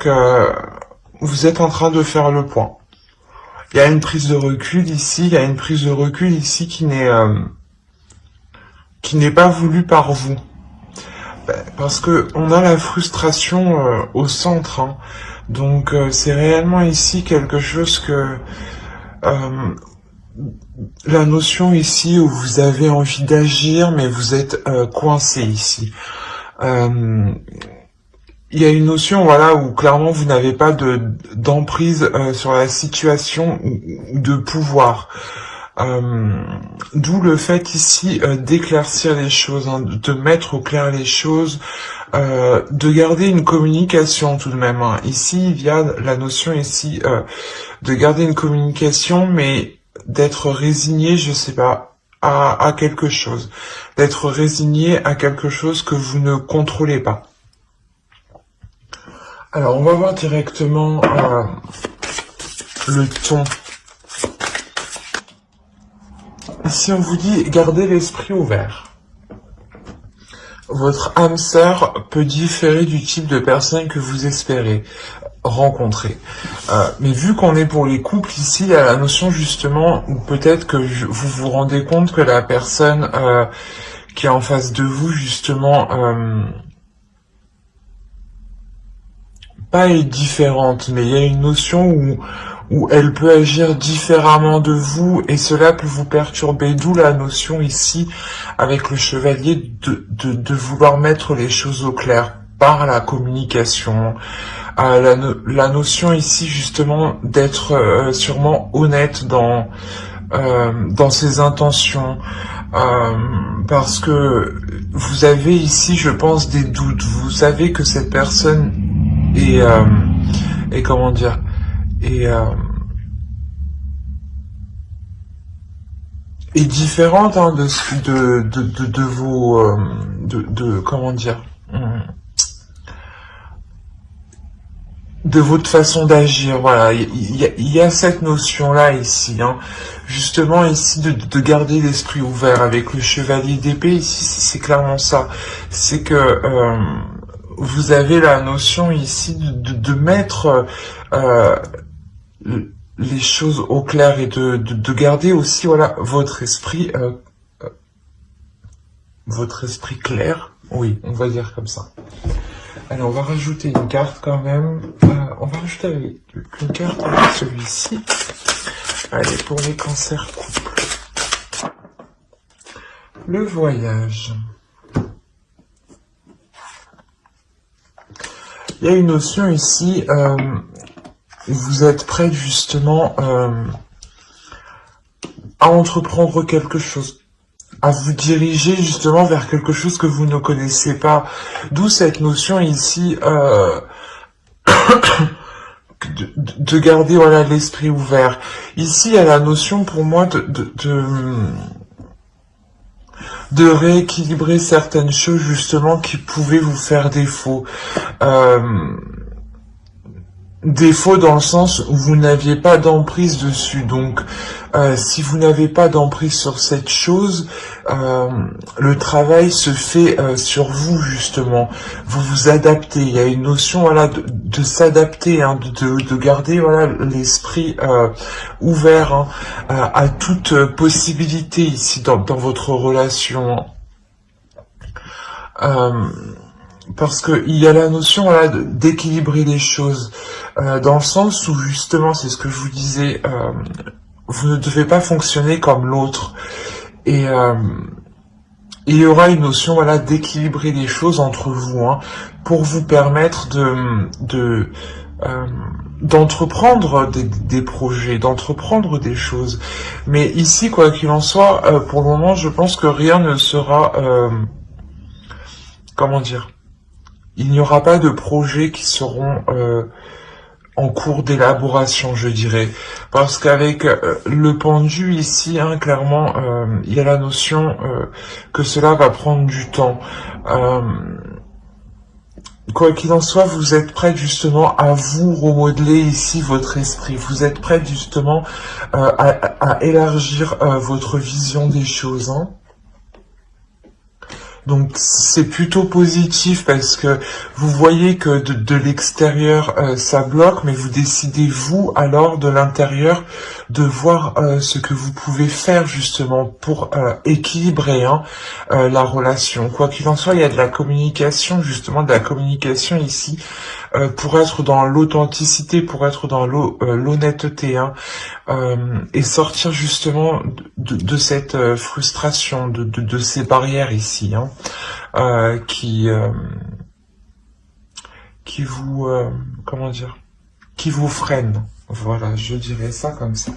que vous êtes en train de faire le point. Il y a une prise de recul ici, il y a une prise de recul ici qui n'est pas voulue par vous. Parce que on a la frustration au centre, hein. Donc c'est réellement ici quelque chose que la notion ici où vous avez envie d'agir, mais vous êtes coincé ici. Il y a une notion, voilà, où clairement vous n'avez pas d'emprise sur la situation ou de pouvoir. D'où le fait ici d'éclaircir les choses, hein, de mettre au clair les choses, de garder une communication tout de même, hein. Ici, il y a la notion ici de garder une communication, mais d'être résigné, je sais pas, à quelque chose. D'être résigné à quelque chose que vous ne contrôlez pas. Alors, on va voir directement le ton. Ici, on vous dit, gardez l'esprit ouvert. Votre âme sœur peut différer du type de personne que vous espérez rencontrer. Mais vu qu'on est pour les couples, ici, il y a la notion justement où peut-être que vous vous rendez compte que la personne qui est en face de vous, justement, pas est différente, mais il y a une notion où elle peut agir différemment de vous et cela peut vous perturber, d'où la notion ici avec le chevalier de vouloir mettre les choses au clair par la communication, la notion ici justement d'être sûrement honnête dans ses intentions, parce que vous avez ici, je pense, des doutes, vous savez que cette personne et comment dire, est différente, hein, de vos comment dire, de votre façon d'agir. Voilà, il y a cette notion là ici, hein, justement ici de garder l'esprit ouvert avec le chevalier d'épée. Ici c'est clairement ça, c'est que vous avez la notion ici de mettre les choses au clair et de garder aussi, voilà, votre esprit clair. Oui, on va dire comme ça. Allez, on va rajouter une carte quand même. On va rajouter une carte avec celui-ci. Allez, pour les cancers couples. Le voyage. Il y a une notion ici, vous êtes prêt justement à entreprendre quelque chose, à vous diriger justement vers quelque chose que vous ne connaissez pas. D'où cette notion ici de garder, voilà, l'esprit ouvert. Ici, il y a la notion pour moi de rééquilibrer certaines choses justement qui pouvaient vous faire défaut. Défaut dans le sens où vous n'aviez pas d'emprise dessus. Donc, si vous n'avez pas d'emprise sur cette chose, le travail se fait sur vous justement. Vous vous adaptez. Il y a une notion, voilà, de s'adapter, hein, de garder, voilà, l'esprit ouvert, hein, à toute possibilité ici dans votre relation. Parce que il y a la notion, voilà, d'équilibrer les choses, dans le sens où justement, c'est ce que je vous disais, vous ne devez pas fonctionner comme l'autre, et il y aura une notion, voilà, d'équilibrer les choses entre vous, hein, pour vous permettre d'entreprendre des projets, d'entreprendre des choses. Mais ici, quoi qu'il en soit, pour le moment, je pense que rien ne sera, comment dire, il n'y aura pas de projets qui seront en cours d'élaboration, je dirais. Parce qu'avec le pendu ici, hein, clairement, il y a la notion que cela va prendre du temps. Quoi qu'il en soit, vous êtes prête justement à vous remodeler ici votre esprit. Vous êtes prête justement à élargir votre vision des choses, hein. Donc c'est plutôt positif parce que vous voyez que de l'extérieur ça bloque, mais vous décidez vous alors de l'intérieur de voir ce que vous pouvez faire justement pour équilibrer la relation. Quoi qu'il en soit, il y a de la communication, justement de la communication ici pour être dans l'authenticité, pour être dans l'honnêteté, et sortir justement de cette frustration, de ces barrières ici, qui vous, comment dire, qui vous freinent. Voilà, je dirais ça comme ça.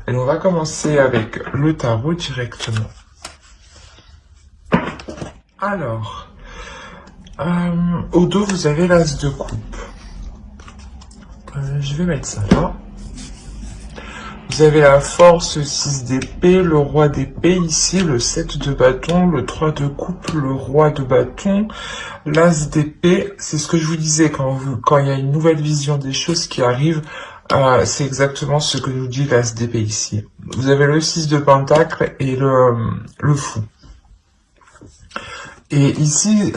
Et on va commencer avec le tarot directement. Alors, au dos, vous avez l'as de coupe. Je vais mettre ça là. Vous avez la force, 6 d'épée, le roi d'épée ici, le 7 de bâton, le 3 de coupe, le roi de bâton, l'as d'épée. C'est ce que je vous disais, quand il y a une nouvelle vision des choses qui arrive, c'est exactement ce que nous dit l'as d'épée ici. Vous avez le 6 de pentacle et le fou. Et ici,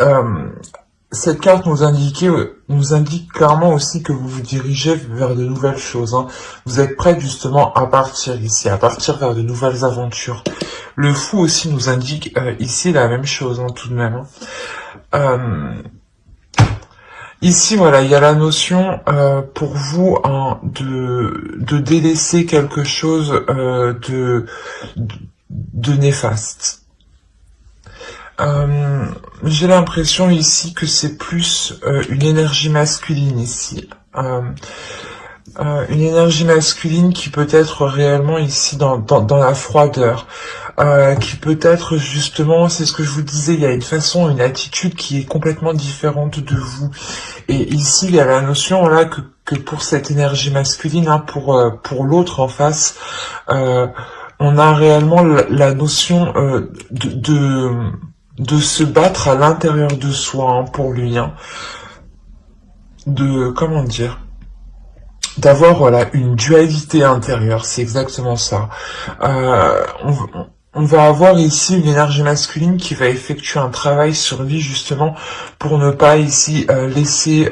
cette carte nous indique clairement aussi que vous vous dirigez vers de nouvelles choses. Vous êtes prêt justement à partir ici, à partir vers de nouvelles aventures. Le fou aussi nous indique ici la même chose tout de même. Ici, voilà, il y a la notion pour vous de délaisser quelque chose de néfaste. J'ai l'impression ici que c'est plus une énergie masculine ici. Une énergie masculine qui peut être réellement ici dans la froideur. Qui peut être justement, c'est ce que je vous disais, il y a une façon, une attitude qui est complètement différente de vous. Et ici, il y a la notion là que pour cette énergie masculine, pour l'autre en face, on a réellement la notion de se battre à l'intérieur de soi pour lui, comment dire, d'avoir voilà une dualité intérieure, c'est exactement ça. On va avoir ici une énergie masculine qui va effectuer un travail sur lui justement pour ne pas ici laisser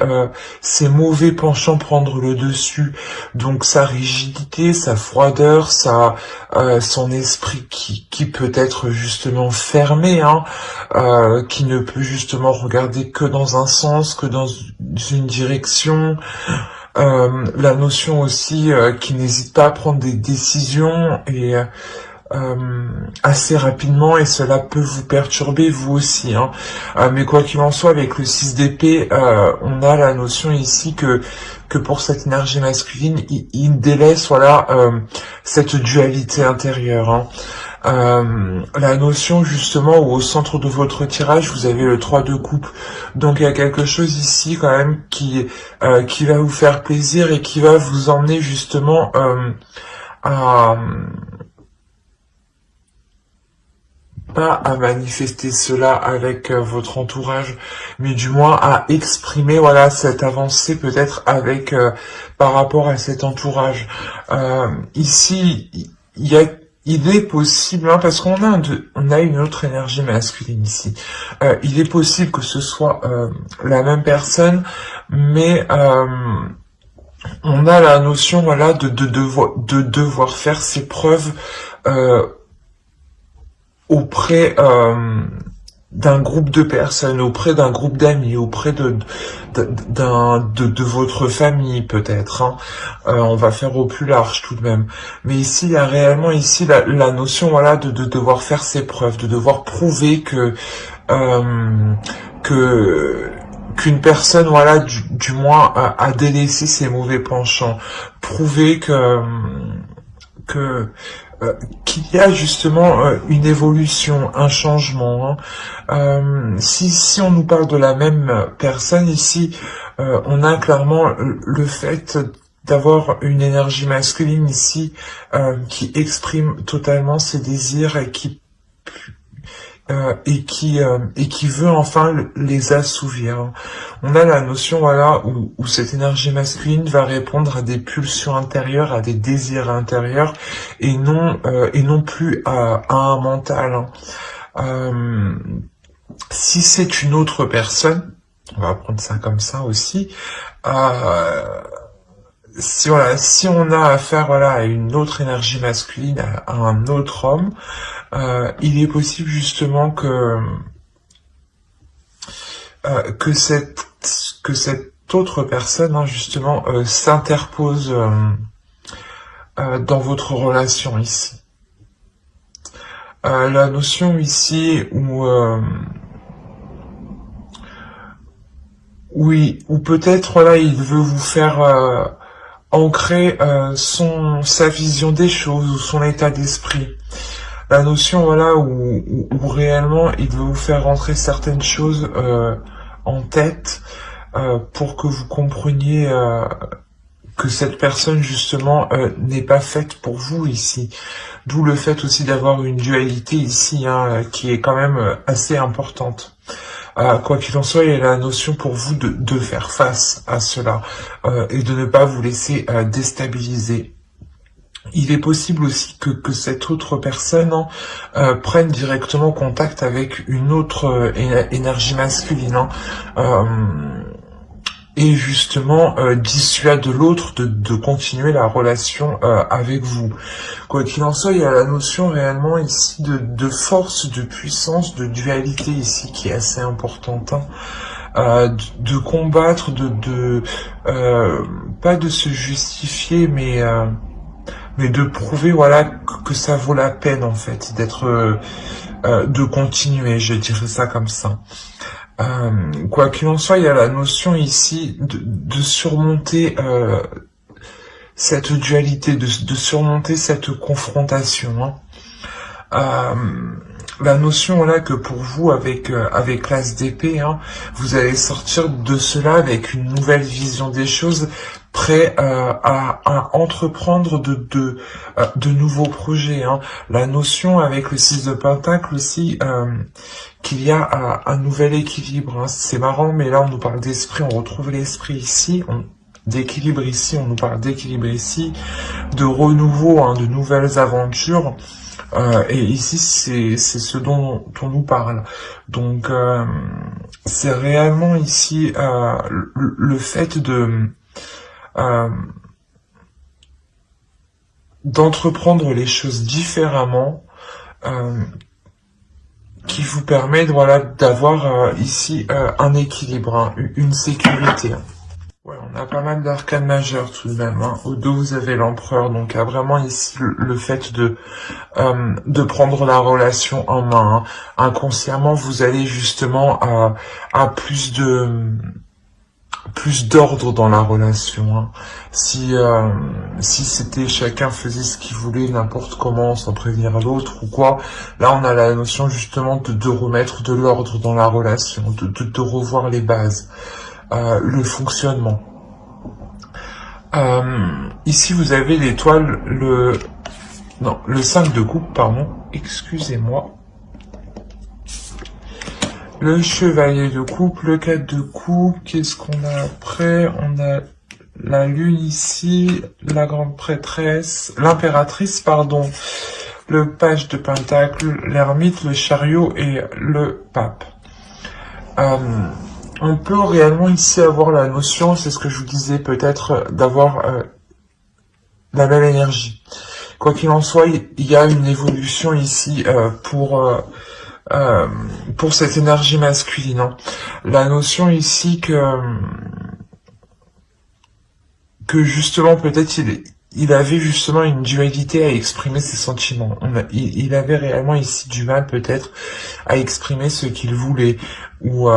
ses mauvais penchants prendre le dessus. Donc sa rigidité, sa froideur, son esprit qui peut être justement fermé, qui ne peut justement regarder que dans un sens, que dans une direction. La notion aussi qui n'hésite pas à prendre des décisions et assez rapidement, et cela peut vous perturber vous aussi, mais quoi qu'il en soit, avec le 6 d'épée, on a la notion ici que pour cette énergie masculine, il délaisse voilà cette dualité intérieure. La notion justement où au centre de votre tirage vous avez le 3 de coupe, donc il y a quelque chose ici quand même qui va vous faire plaisir et qui va vous emmener justement pas à manifester cela avec votre entourage, mais du moins à exprimer voilà cette avancée peut-être avec par rapport à cet entourage. Ici, il est possible, parce qu'on a une autre énergie masculine ici. Il est possible que ce soit la même personne, mais on a la notion voilà de devoir faire ses preuves auprès d'un groupe de personnes, auprès d'un groupe d'amis, auprès de votre famille peut-être. On va faire au plus large tout de même. Mais ici, il y a réellement ici la notion voilà de devoir faire ses preuves, de devoir prouver qu'une personne voilà du moins a délaissé ses mauvais penchants, prouver qu'il y a justement une évolution, un changement. Si on nous parle de la même personne ici, on a clairement le fait d'avoir une énergie masculine ici qui exprime totalement ses désirs et qui veut enfin les assouvir. On a la notion voilà où cette énergie masculine va répondre à des pulsions intérieures, à des désirs intérieurs et non plus à un mental. si c'est une autre personne, on va prendre ça comme ça aussi, si voilà, si on a affaire voilà à une autre énergie masculine, à un autre homme, il est possible justement que cette autre personne hein, justement s'interpose dans votre relation ici. La notion ici où oui, ou peut-être voilà, il veut vous faire ancrer sa vision des choses ou son état d'esprit. La notion voilà où réellement il veut vous faire rentrer certaines choses en tête pour que vous compreniez que cette personne justement n'est pas faite pour vous ici. D'où le fait aussi d'avoir une dualité ici hein, qui est quand même assez importante. Quoi qu'il en soit, il y a la notion pour vous de faire face à cela et de ne pas vous laisser déstabiliser. Il est possible aussi que cette autre personne prenne directement contact avec une autre énergie masculine et justement dissuade l'autre de continuer la relation avec vous. Quoi qu'il en soit, il y a la notion réellement ici de force, de puissance, de dualité ici qui est assez importante. De combattre, pas de se justifier, mais de prouver voilà que ça vaut la peine en fait d'être de continuer, je dirais ça comme ça. Quoi qu'il en soit, il y a la notion ici de surmonter cette dualité, de surmonter cette confrontation. La notion voilà que pour vous avec l'as d'épée, vous allez sortir de cela avec une nouvelle vision des choses, prêt à entreprendre de nouveaux projets. La notion avec le 6 de Pentacle aussi qu'il y a un nouvel équilibre. C'est marrant, mais là on nous parle d'esprit, on retrouve l'esprit ici. D'équilibre ici, on nous parle d'équilibre ici, de renouveau, de nouvelles aventures. Et ici, c'est ce dont on nous parle. Donc, c'est réellement ici le fait d'entreprendre les choses différemment qui vous permet voilà, d'avoir ici un équilibre, une sécurité. Ouais, on a pas mal d'arcanes majeures tout de même. Au dos, vous avez l'empereur, donc il y a vraiment ici le fait de prendre la relation en main. Inconsciemment, vous allez justement à plus d'ordre dans la relation. Si c'était chacun faisait ce qu'il voulait, n'importe comment, sans prévenir l'autre ou quoi, là on a la notion justement de remettre de l'ordre dans la relation, de revoir les bases. Le fonctionnement. Ici, vous avez l'étoile, le 5 de coupe, pardon, excusez-moi. Le chevalier de coupe, le 4 de coupe, qu'est-ce qu'on a après? On a la lune ici, la grande prêtresse, l'impératrice, pardon, le page de pentacle, l'ermite, le chariot et le pape. On peut réellement ici avoir la notion, c'est ce que je vous disais, peut-être d'avoir la même énergie. Quoi qu'il en soit, il y a une évolution ici pour cette énergie masculine. La notion ici que justement peut-être il avait justement une dualité à exprimer ses sentiments. Il avait réellement ici du mal peut-être à exprimer ce qu'il voulait, ou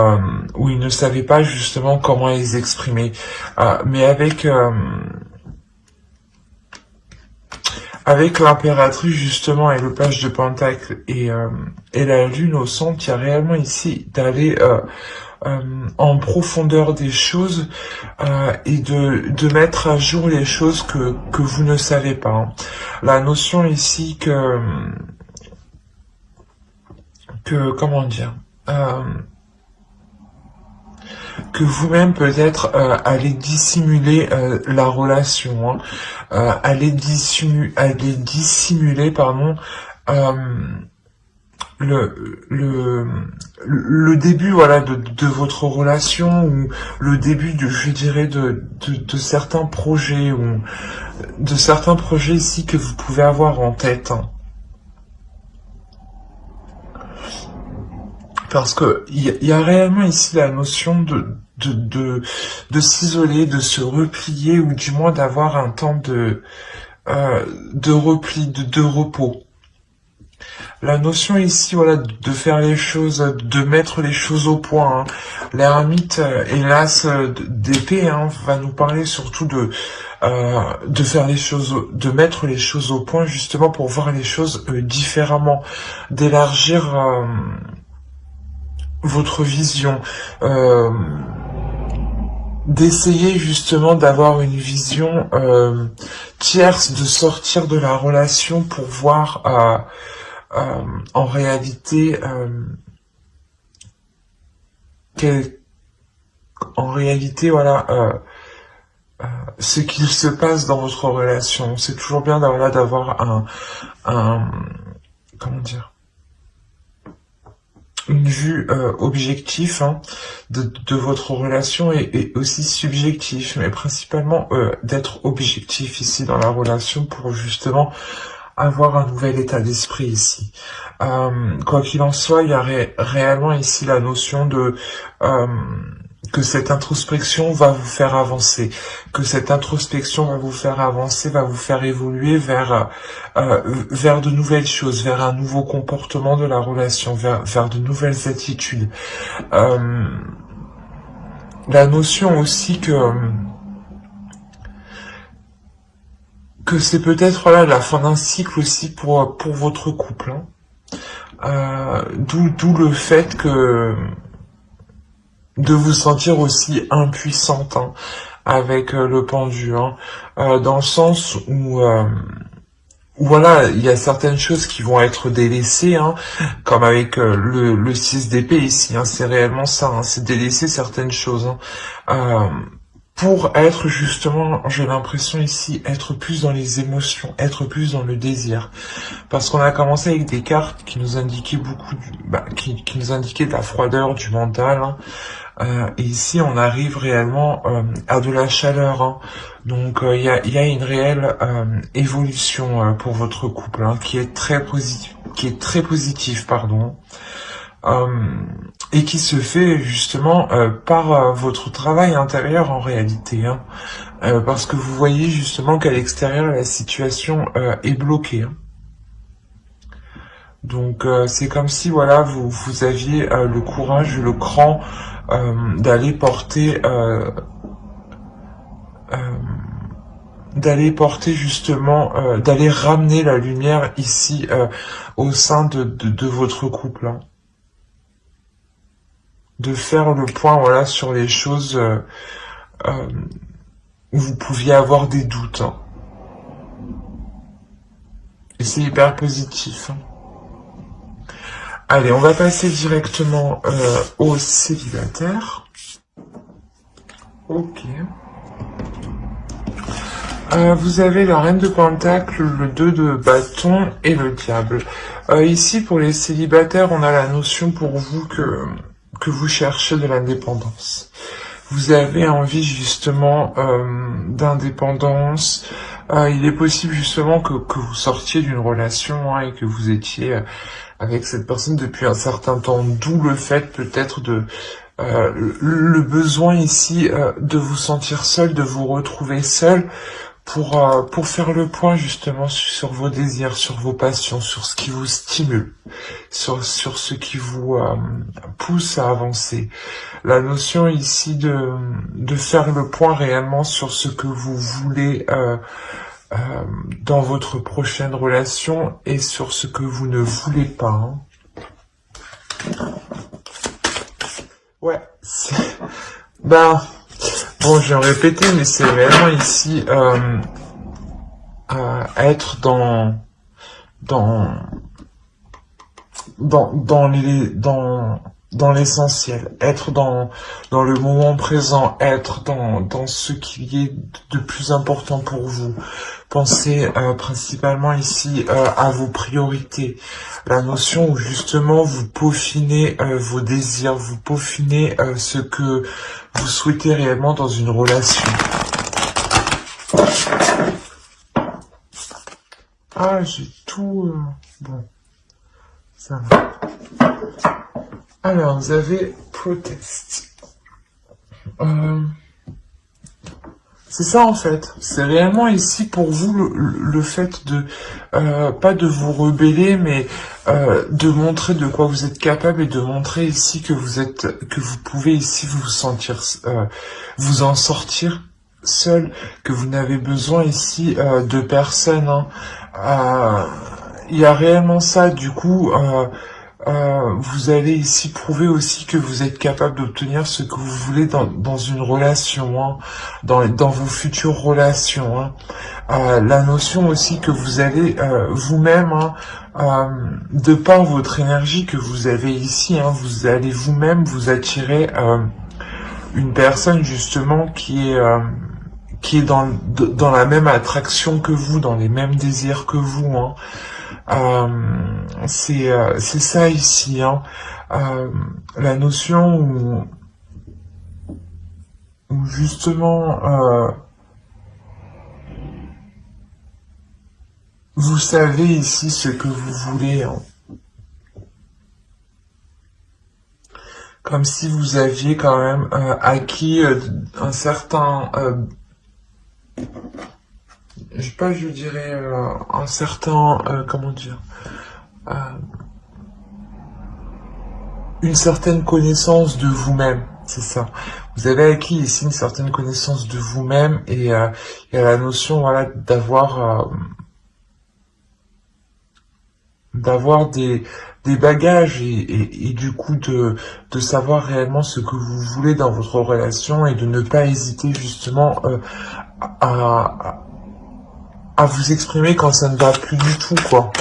il ne savait pas justement comment les exprimer. Mais avec l'impératrice justement et le page de pentacle et la lune au centre, il y a réellement ici d'aller en profondeur des choses et de mettre à jour les choses que vous ne savez pas. La notion ici que comment dire, que vous-même peut-être allez dissimuler la relation, allez dissimuler pardon le début, voilà, de votre relation, ou le début je dirais, de certains projets, ou de certains projets ici que vous pouvez avoir en tête, hein. Parce que il y a réellement ici la notion de s'isoler, de se replier, ou du moins d'avoir un temps de repli, de repos. La notion ici, voilà, de faire les choses, de mettre les choses au point, hein. L'ermite, hélas, d'épée, hein, va nous parler surtout de faire les choses, de mettre les choses au point, justement pour voir les choses différemment, d'élargir votre vision, d'essayer justement d'avoir une vision tierce, de sortir de la relation pour voir en réalité voilà, ce qu'il se passe dans votre relation. C'est toujours bien d'avoir un comment dire, une vue objective, hein, de votre relation, et aussi subjectif, mais principalement d'être objectif ici dans la relation pour justement avoir un nouvel état d'esprit ici. Quoi qu'il en soit, il y a réellement ici la notion de que cette introspection va vous faire avancer, que cette introspection va vous faire avancer, va vous faire évoluer vers de nouvelles choses, vers un nouveau comportement de la relation, vers de nouvelles attitudes. La notion aussi que c'est peut-être, voilà, la fin d'un cycle aussi pour votre couple, hein. D'où le fait que de vous sentir aussi impuissante, hein, avec le pendu, hein, dans le sens où voilà, il y a certaines choses qui vont être délaissées, hein, comme avec le 6 d'épée ici, hein, c'est réellement ça, hein, c'est délaisser certaines choses, hein, pour être justement, j'ai l'impression ici, être plus dans les émotions, être plus dans le désir. Parce qu'on a commencé avec des cartes qui nous indiquaient beaucoup, qui nous indiquaient de la froideur, du mental, hein. Et ici, on arrive réellement à de la chaleur, hein. Donc, il y a une réelle évolution pour votre couple, hein, qui est très positif, pardon. Et qui se fait justement par votre travail intérieur en réalité, hein. Parce que vous voyez justement qu'à l'extérieur, la situation est bloquée, hein. Donc c'est comme si, voilà, vous aviez le courage, le cran d'aller porter justement, d'aller ramener la lumière ici au sein de votre couple, hein. De faire le point, voilà, sur les choses où vous pouviez avoir des doutes, hein. Et c'est hyper positif, hein. Allez, on va passer directement au célibataire. Ok. Vous avez la reine de pentacle, le 2 de bâton et le diable. Ici, pour les célibataires, on a la notion pour vous que vous cherchez de l'indépendance. Vous avez envie justement d'indépendance. Il est possible justement que vous sortiez d'une relation, hein, et que vous étiez avec cette personne depuis un certain temps, d'où le fait peut-être le besoin ici de vous sentir seul, de vous retrouver seul pour faire le point justement sur vos désirs, sur vos passions, sur ce qui vous stimule, sur ce qui vous pousse à avancer. La notion ici de faire le point réellement sur ce que vous voulez dans votre prochaine relation et sur ce que vous ne voulez pas, hein. Ouais, bon, je vais répéter, mais c'est vraiment ici être dans l'essentiel, être dans le moment présent, être dans ce qui est de plus important pour vous. Pensez principalement ici à vos priorités. La notion où justement vous peaufinez vos désirs, vous peaufinez ce que vous souhaitez réellement dans une relation. Ah, j'ai tout... Bon, ça va. Alors, vous avez protest. C'est ça en fait. C'est réellement ici pour vous le fait de pas de vous rebeller, mais de montrer de quoi vous êtes capable et de montrer ici que vous pouvez ici vous sentir vous en sortir seul, que vous n'avez besoin ici de personne. Hein. Il y a réellement ça. Du coup. Vous allez ici prouver aussi que vous êtes capable d'obtenir ce que vous voulez dans une relation, hein, dans vos futures relations. Hein. La notion aussi que vous allez vous-même, hein, de par votre énergie que vous avez ici, hein, vous allez vous-même vous attirer une personne justement qui est dans la même attraction que vous, dans les mêmes désirs que vous. Hein. C'est ça ici, hein. La notion où justement vous savez ici ce que vous voulez, hein. Comme si vous aviez quand même acquis un certain je dirais un certain comment dire une certaine connaissance de vous-même, c'est ça. Vous avez acquis ici une certaine connaissance de vous-même et il y a la notion voilà d'avoir des bagages et du coup de savoir réellement ce que vous voulez dans votre relation et de ne pas hésiter justement à vous exprimer quand ça ne va plus du tout, quoi.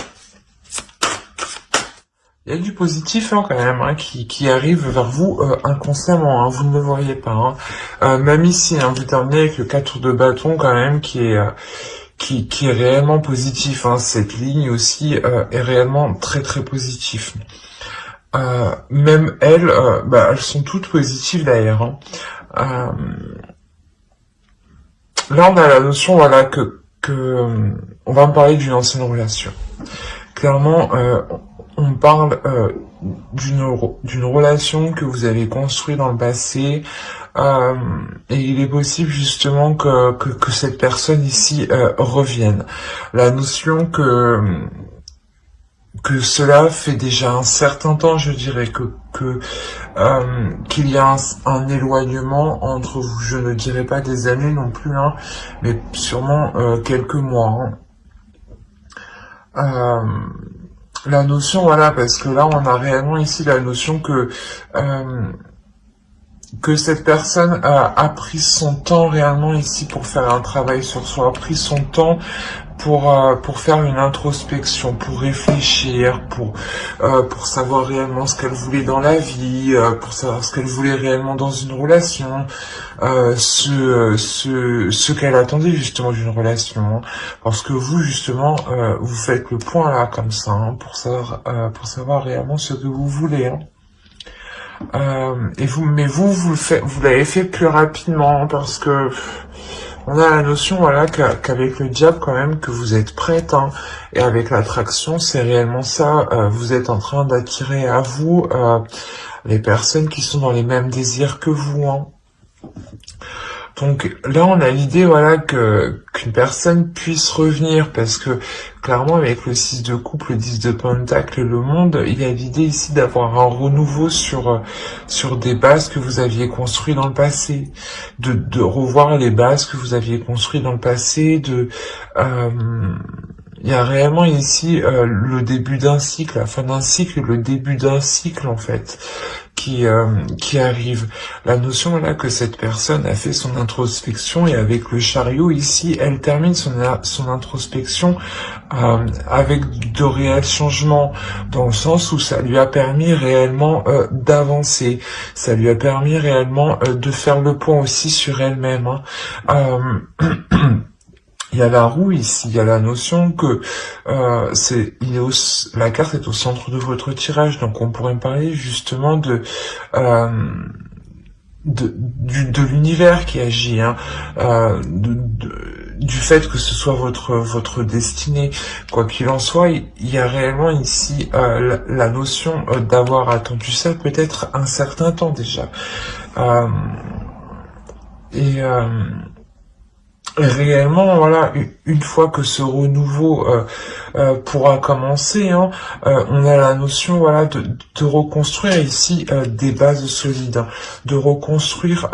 Il y a du positif hein, quand même hein, qui arrive vers vous inconsciemment, hein, vous ne le voyez pas. Hein. Même ici, hein, vous terminez avec le 4 de bâton quand même qui est réellement positif. Hein. Cette ligne aussi est réellement très très positive. Même elles, elles sont toutes positives d'ailleurs. Hein. Là, on a la notion voilà que on va me parler d'une ancienne relation. Clairement, on parle d'une relation que vous avez construite dans le passé et il est possible justement que cette personne ici revienne. La notion que cela fait déjà un certain temps, je dirais qu'il y a un éloignement entre vous, je ne dirais pas des années non plus, hein, mais sûrement quelques mois. Hein. La notion, voilà, parce que là, on a réellement ici la notion que cette personne a pris son temps réellement ici pour faire un travail sur soi, a pris son temps pour faire une introspection, pour réfléchir, pour savoir réellement ce qu'elle voulait dans la vie, pour savoir ce qu'elle voulait réellement dans une relation, ce qu'elle attendait justement d'une relation, hein. Parce que vous justement vous faites le point là comme ça, hein, pour savoir réellement ce que vous voulez. Hein. Mais vous l'avez fait plus rapidement parce que on a la notion voilà qu'avec le diable quand même que vous êtes prête, hein, et avec l'attraction c'est réellement ça, vous êtes en train d'attirer à vous les personnes qui sont dans les mêmes désirs que vous. Hein. Donc là, on a l'idée voilà qu'une personne puisse revenir parce que clairement avec le 6 de coupe, le 10 de pentacle, le monde, il y a l'idée ici d'avoir un renouveau sur des bases que vous aviez construites dans le passé, de revoir les bases que vous aviez construites dans le passé, il y a réellement ici le début d'un cycle, la fin d'un cycle, le début d'un cycle en fait, qui arrive. La notion voilà que cette personne a fait son introspection et avec le chariot ici, elle termine son introspection avec de réels changements dans le sens où ça lui a permis réellement d'avancer. Ça lui a permis réellement de faire le point aussi sur elle-même. Hein. Il y a la roue ici, il y a la notion que la carte est au centre de votre tirage, donc on pourrait parler justement de l'univers qui agit, hein, du fait que ce soit votre destinée. Quoi qu'il en soit, il y a réellement ici la notion d'avoir attendu ça peut-être un certain temps déjà. Réellement, voilà, une fois que ce renouveau pourra commencer, hein, on a la notion, voilà, de reconstruire ici des bases solides, hein, de reconstruire,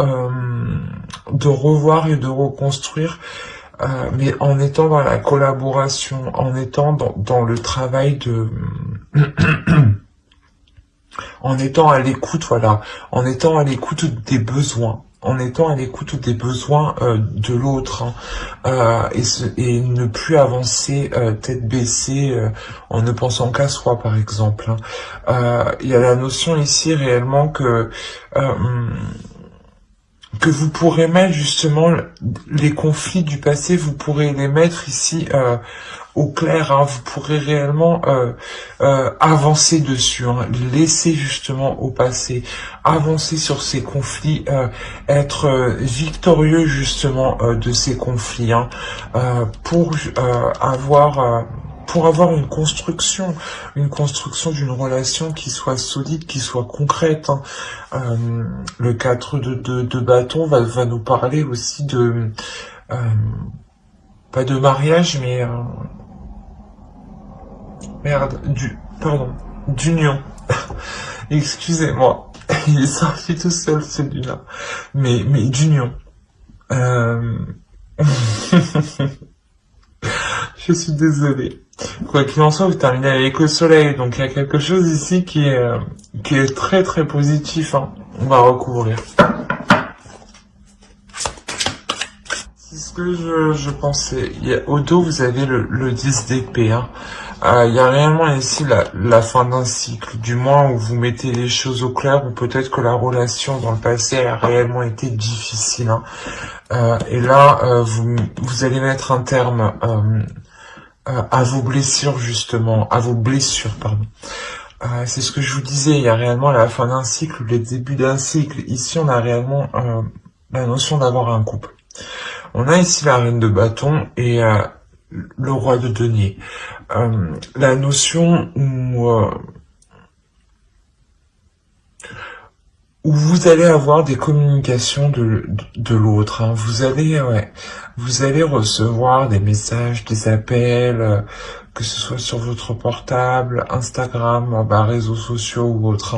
de revoir et de reconstruire, mais en étant dans la collaboration, en étant dans le travail de en étant à l'écoute, voilà, en étant à l'écoute des besoins, en étant à l'écoute des besoins de l'autre, hein, et ne plus avancer tête baissée en ne pensant qu'à soi, par exemple. Hein. Il y a la notion ici réellement que vous pourrez mettre justement les conflits du passé, vous pourrez les mettre ici au clair, hein, vous pourrez réellement avancer dessus, hein, laisser justement au passé, avancer sur ces conflits, être victorieux justement de ces conflits, hein, pour avoir une construction d'une relation qui soit solide, qui soit concrète. Hein. Le 4 de bâton va nous parler aussi de pas de mariage, mais d'union. Excusez-moi, il est sorti tout seul celui-là, mais d'union. Je suis désolé. Quoi qu'il en soit, vous terminez avec le soleil, donc il y a quelque chose ici qui est très très positif. Hein. On va recouvrir. C'est ce que je pensais. Au dos, vous avez le 10 d'épée. Hein. Il y a réellement ici la fin d'un cycle, du moins où vous mettez les choses au clair, ou peut-être que la relation dans le passé a réellement été difficile. Hein. Et là, vous allez mettre un terme à vos blessures, justement, pardon. C'est ce que je vous disais, il y a réellement la fin d'un cycle, le début d'un cycle. Ici, on a réellement la notion d'avoir un couple. On a ici la reine de bâton et le roi de denier. La notion où vous allez avoir des communications de l'autre. Hein. Vous allez recevoir des messages, des appels, que ce soit sur votre portable, Instagram, réseaux sociaux ou autre.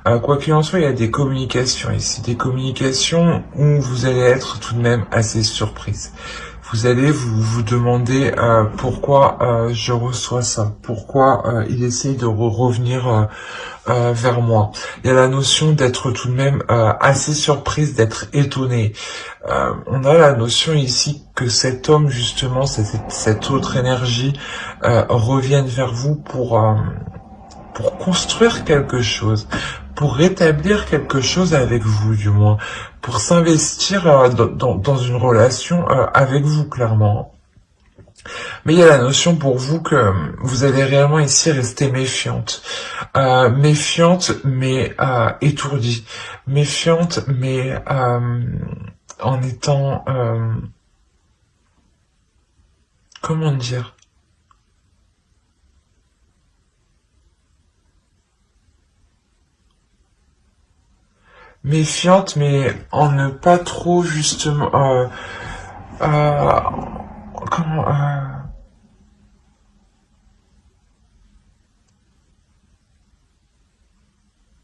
Hein. Quoi qu'il en soit, il y a des communications ici, des communications où vous allez être tout de même assez surprise. Vous allez vous demander pourquoi je reçois ça, pourquoi il essaye de revenir vers moi. Il y a la notion d'être tout de même assez surprise, d'être étonné. On a la notion ici que cet homme, justement, cette autre énergie, revienne vers vous pour construire quelque chose, pour rétablir quelque chose avec vous, du moins, pour s'investir dans une relation avec vous, clairement. Mais il y a la notion pour vous que vous allez réellement ici rester méfiante. Méfiante, mais étourdie. Méfiante, mais en étant... comment dire ? Méfiante, mais en ne pas trop, justement... comment...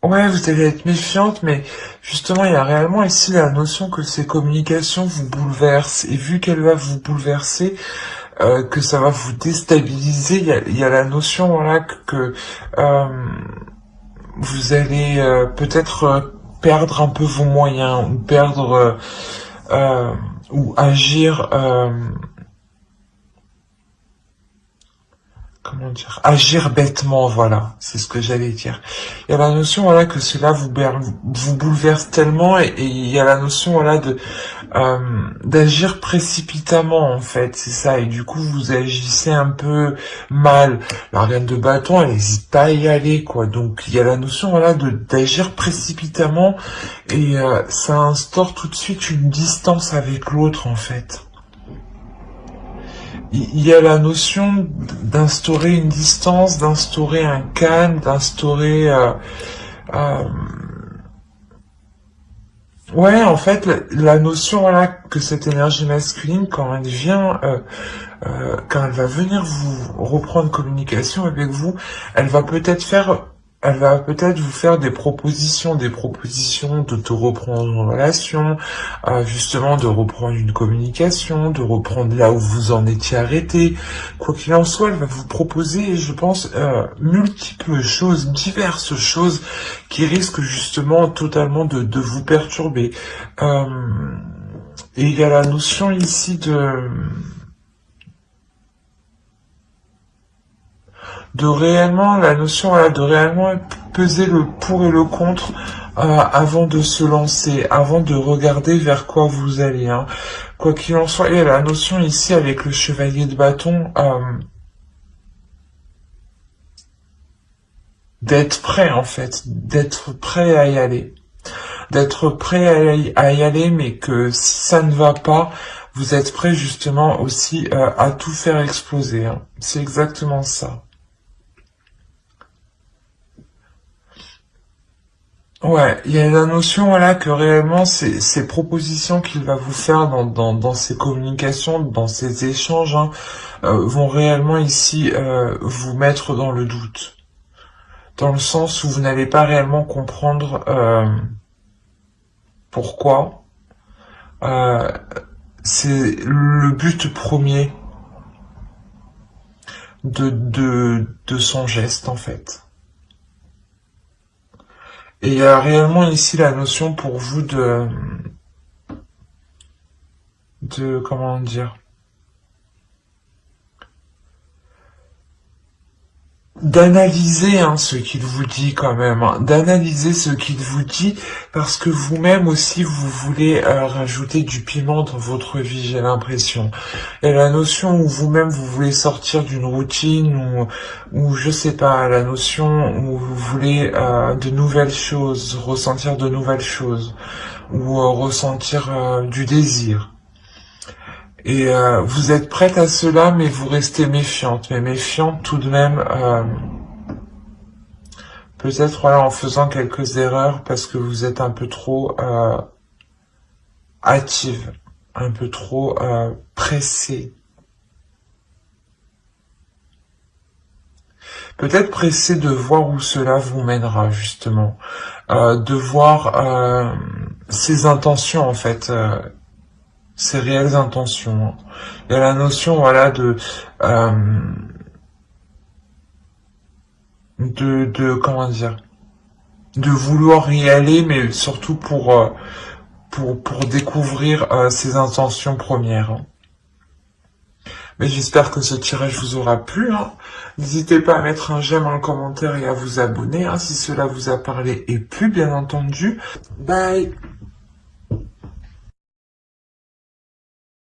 Ouais, vous allez être méfiante, mais justement, il y a réellement ici la notion que ces communications vous bouleversent. Et vu qu'elle va vous bouleverser, que ça va vous déstabiliser, il y a la notion, voilà, que vous allez peut-être perdre un peu vos moyens, ou perdre, ou agir, comment dire, agir bêtement, voilà, c'est ce que j'allais dire. Il y a la notion, voilà, que cela vous bouleverse tellement, et il y a la notion, voilà, d'agir précipitamment, en fait, c'est ça, et du coup, vous agissez un peu mal. La reine de bâton, elle n'hésite pas à y aller, quoi, donc il y a la notion, voilà, d'agir précipitamment, et ça instaure tout de suite une distance avec l'autre, en fait. Il y a la notion d'instaurer une distance, d'instaurer un calme, d'instaurer... euh, ouais, en fait, la notion, voilà, que cette énergie masculine, quand elle va venir vous reprendre communication avec vous, elle va peut-être faire, elle va peut-être vous faire des propositions de te reprendre une relation, justement de reprendre une communication, de reprendre là où vous en étiez arrêté. Quoi qu'il en soit, elle va vous proposer, je pense, multiples choses, diverses choses qui risquent justement totalement de vous perturber. Euh, et il y a la notion ici de réellement, la notion voilà, de réellement peser le pour et le contre avant de se lancer, avant de regarder vers quoi vous allez. Hein. Quoi qu'il en soit, il y a la notion ici avec le chevalier de bâton d'être prêt en fait, d'être prêt à y aller. D'être prêt à y aller, mais que si ça ne va pas, vous êtes prêt justement aussi à tout faire exploser. Hein. C'est exactement ça. Ouais, il y a la notion voilà que réellement ces propositions qu'il va vous faire dans ces communications, dans ces échanges, hein, vont réellement ici vous mettre dans le doute, dans le sens où vous n'allez pas réellement comprendre pourquoi. Euh, c'est le but premier de son geste en fait. Et il y a réellement ici la notion pour vous de comment dire, d'analyser hein, ce qu'il vous dit quand même, hein, d'analyser ce qu'il vous dit parce que vous-même aussi vous voulez rajouter du piment dans votre vie, j'ai l'impression. Et la notion où vous-même vous voulez sortir d'une routine ou je sais pas, la notion où vous voulez de nouvelles choses, ressentir de nouvelles choses ou ressentir du désir. Et vous êtes prête à cela, mais vous restez méfiante, mais méfiante tout de même, peut-être voilà, en faisant quelques erreurs parce que vous êtes un peu trop hâtive, un peu trop pressée. Peut-être pressée de voir où cela vous mènera, justement. De voir ses intentions, en fait, ses réelles intentions. Il y a la notion, voilà, de comment dire, de vouloir y aller, mais surtout pour découvrir ses intentions premières. Hein. Mais j'espère que ce tirage vous aura plu. Hein. N'hésitez pas à mettre un j'aime, un commentaire et à vous abonner hein, si cela vous a parlé et plu, bien entendu. Bye!